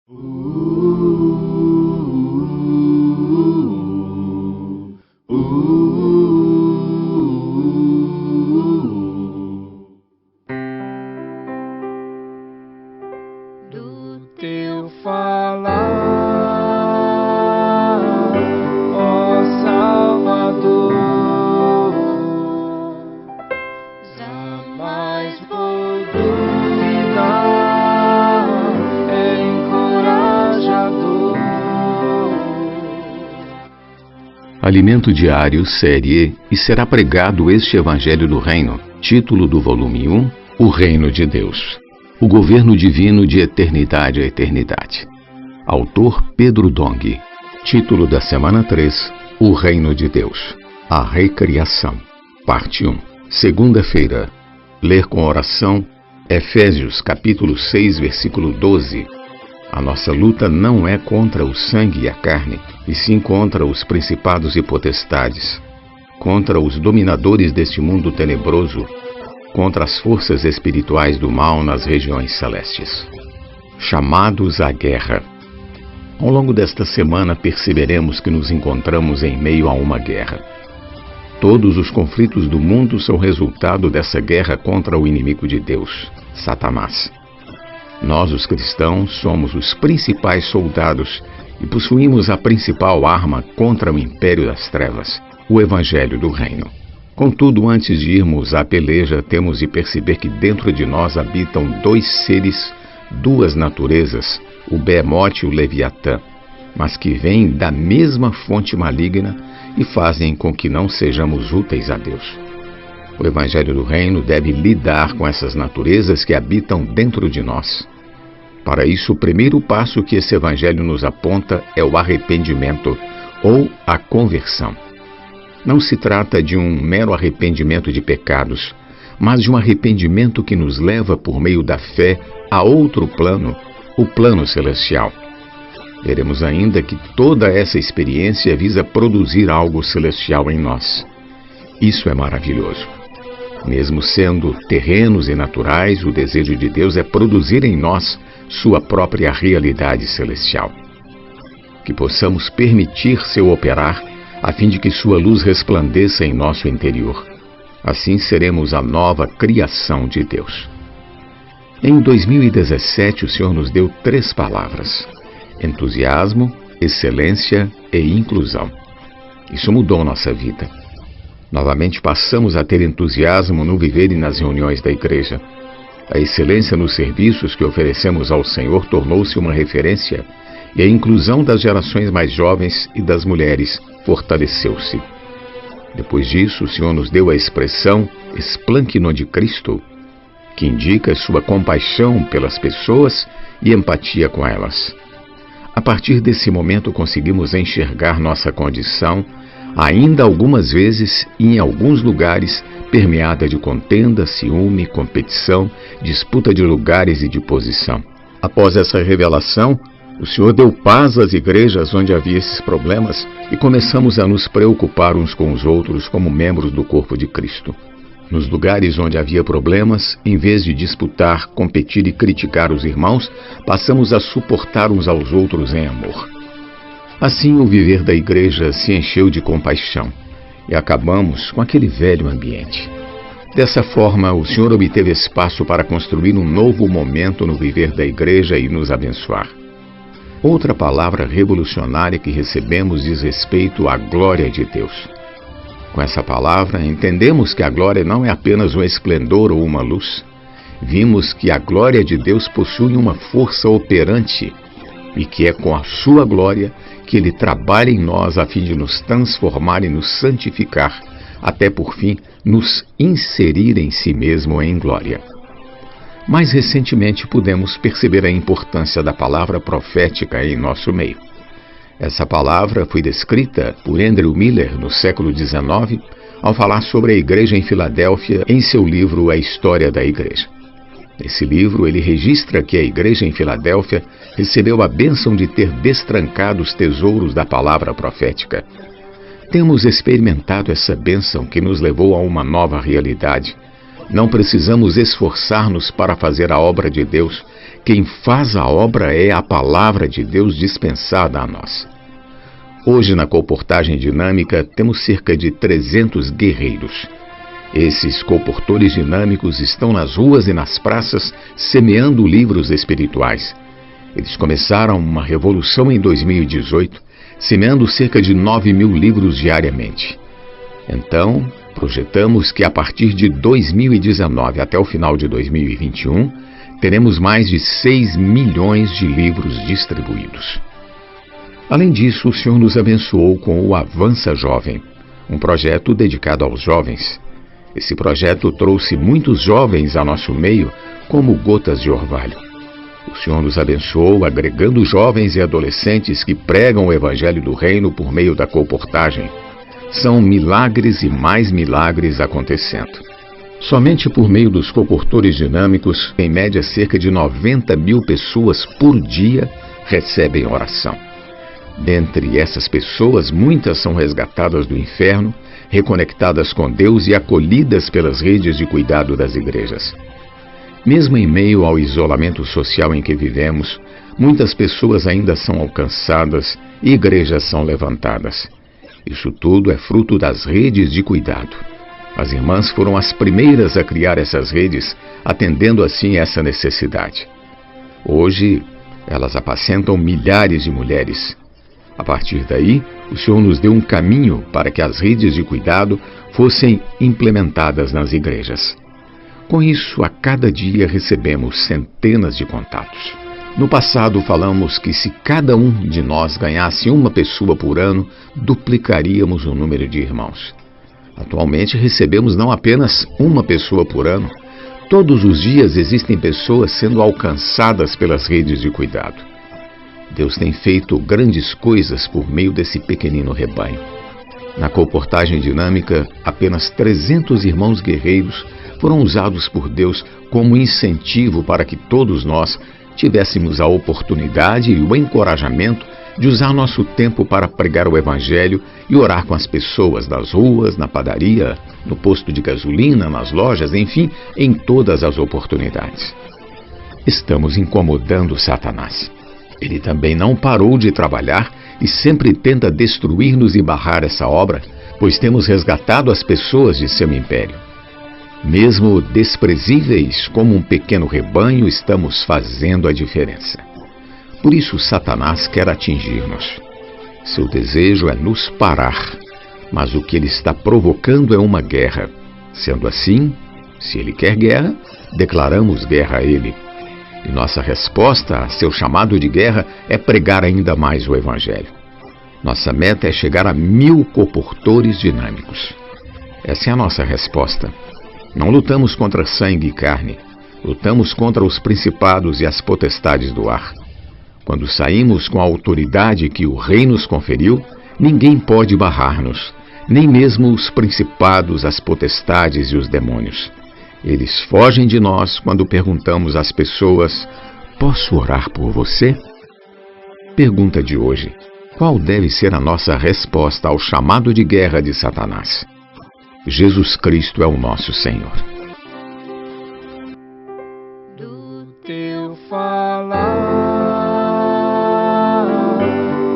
Do teu falar, ó Salvador, jamais vou duvidar, é encorajador. Alimento Diário, série E será pregado este Evangelho do Reino. Título do volume 1, O Reino de Deus. O governo divino de eternidade a eternidade. Autor Pedro Dong. Título da semana 3, O Reino de Deus. A Recriação. Parte 1. Segunda-feira. Ler com oração Efésios capítulo 6, versículo 12. A nossa luta não é contra o sangue e a carne, e sim contra os principados e potestades, contra os dominadores deste mundo tenebroso, contra as forças espirituais do mal nas regiões celestes. Chamados à guerra. Ao longo desta semana perceberemos que nos encontramos em meio a uma guerra. Todos os conflitos do mundo são resultado dessa guerra contra o inimigo de Deus, Satanás. Nós, os cristãos, somos os principais soldados e possuímos a principal arma contra o império das trevas, o Evangelho do Reino. Contudo, antes de irmos à peleja, temos de perceber que dentro de nós habitam dois seres, duas naturezas, o Behemoth e o Leviatã, mas que vêm da mesma fonte maligna e fazem com que não sejamos úteis a Deus. O Evangelho do Reino deve lidar com essas naturezas que habitam dentro de nós. Para isso, o primeiro passo que esse Evangelho nos aponta é o arrependimento ou a conversão. Não se trata de um mero arrependimento de pecados, mas de um arrependimento que nos leva por meio da fé a outro plano, o plano celestial. Veremos ainda que toda essa experiência visa produzir algo celestial em nós. Isso é maravilhoso. Mesmo sendo terrenos e naturais, o desejo de Deus é produzir em nós sua própria realidade celestial. Que possamos permitir seu operar, a fim de que sua luz resplandeça em nosso interior. Assim seremos a nova criação de Deus. Em 2017, o Senhor nos deu 3 palavras: entusiasmo, excelência e inclusão. Isso mudou nossa vida. Novamente passamos a ter entusiasmo no viver e nas reuniões da igreja. A excelência nos serviços que oferecemos ao Senhor tornou-se uma referência, e a inclusão das gerações mais jovens e das mulheres fortaleceu-se. Depois disso, o Senhor nos deu a expressão esplâncno de Cristo, que indica sua compaixão pelas pessoas e empatia com elas. A partir desse momento conseguimos enxergar nossa condição, ainda algumas vezes e em alguns lugares, permeada de contenda, ciúme, competição, disputa de lugares e de posição. Após essa revelação, o Senhor deu paz às igrejas onde havia esses problemas e começamos a nos preocupar uns com os outros como membros do corpo de Cristo. Nos lugares onde havia problemas, em vez de disputar, competir e criticar os irmãos, passamos a suportar uns aos outros em amor. Assim, o viver da igreja se encheu de compaixão e acabamos com aquele velho ambiente. Dessa forma, o Senhor obteve espaço para construir um novo momento no viver da igreja e nos abençoar. Outra palavra revolucionária que recebemos diz respeito à glória de Deus. Com essa palavra, entendemos que a glória não é apenas um esplendor ou uma luz. Vimos que a glória de Deus possui uma força operante e que é com a sua glória que Ele trabalha em nós a fim de nos transformar e nos santificar, até por fim nos inserir em si mesmo em glória. Mais recentemente pudemos perceber a importância da palavra profética em nosso meio. Essa palavra foi descrita por Andrew Miller no século XIX, ao falar sobre a igreja em Filadélfia em seu livro A História da Igreja. Nesse livro, ele registra que a igreja em Filadélfia recebeu a bênção de ter destrancado os tesouros da palavra profética. Temos experimentado essa bênção que nos levou a uma nova realidade. Não precisamos esforçar-nos para fazer a obra de Deus, Quem faz a obra é a palavra de Deus dispensada a nós. Hoje, na colportagem dinâmica, temos cerca de 300 guerreiros. Esses colportores dinâmicos estão nas ruas e nas praças semeando livros espirituais. Eles começaram uma revolução em 2018, semeando cerca de 9.000 livros diariamente. Então, projetamos que a partir de 2019 até o final de 2021, teremos mais de 6 milhões de livros distribuídos. Além disso, o Senhor nos abençoou com o Avança Jovem, um projeto dedicado aos jovens. Esse projeto trouxe muitos jovens a nosso meio como gotas de orvalho. O Senhor nos abençoou agregando jovens e adolescentes que pregam o Evangelho do Reino por meio da colportagem. São milagres e mais milagres acontecendo. Somente por meio dos colportores dinâmicos, em média cerca de 90.000 pessoas por dia recebem oração. Dentre essas pessoas, muitas são resgatadas do inferno, reconectadas com Deus e acolhidas pelas redes de cuidado das igrejas. Mesmo em meio ao isolamento social em que vivemos, muitas pessoas ainda são alcançadas e igrejas são levantadas. Isso tudo é fruto das redes de cuidado. As irmãs foram as primeiras a criar essas redes, atendendo assim essa necessidade. Hoje, elas apacentam milhares de mulheres. A partir daí, o Senhor nos deu um caminho para que as redes de cuidado fossem implementadas nas igrejas. Com isso, a cada dia recebemos centenas de contatos. No passado, falamos que se cada um de nós ganhasse uma pessoa por ano, duplicaríamos o número de irmãos. Atualmente, recebemos não apenas uma pessoa por ano. Todos os dias existem pessoas sendo alcançadas pelas redes de cuidado. Deus tem feito grandes coisas por meio desse pequenino rebanho. Na colportagem dinâmica, apenas 300 irmãos guerreiros foram usados por Deus como incentivo para que todos nós tivéssemos a oportunidade e o encorajamento de usar nosso tempo para pregar o Evangelho e orar com as pessoas nas ruas, na padaria, no posto de gasolina, nas lojas, enfim, em todas as oportunidades. Estamos incomodando Satanás. Ele também não parou de trabalhar e sempre tenta destruir-nos e barrar essa obra, pois temos resgatado as pessoas de seu império. Mesmo desprezíveis como um pequeno rebanho, estamos fazendo a diferença. Por isso Satanás quer atingir-nos. Seu desejo é nos parar, mas o que ele está provocando é uma guerra. Sendo assim, se ele quer guerra, declaramos guerra a ele. E nossa resposta a seu chamado de guerra é pregar ainda mais o Evangelho. Nossa meta é chegar a 1.000 colportores dinâmicos. Essa é a nossa resposta. Não lutamos contra sangue e carne. Lutamos contra os principados e as potestades do ar. Quando saímos com a autoridade que o Rei nos conferiu, ninguém pode barrar-nos, nem mesmo os principados, as potestades e os demônios. Eles fogem de nós quando perguntamos às pessoas: posso orar por você? Pergunta de hoje: qual deve ser a nossa resposta ao chamado de guerra de Satanás? Jesus Cristo é o nosso Senhor. Do teu falar,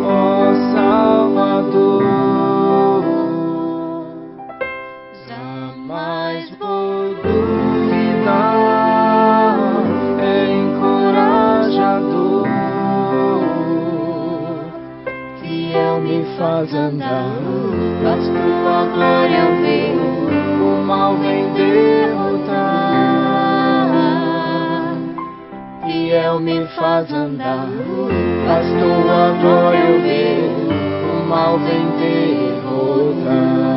ó Salvador, jamais vou duvidar, é encorajador, fiel me faz andar, faz tua glória eu ver, o mal vem derrotar. Fiel me faz andar, faz tua glória eu ver, o mal vem derrotar.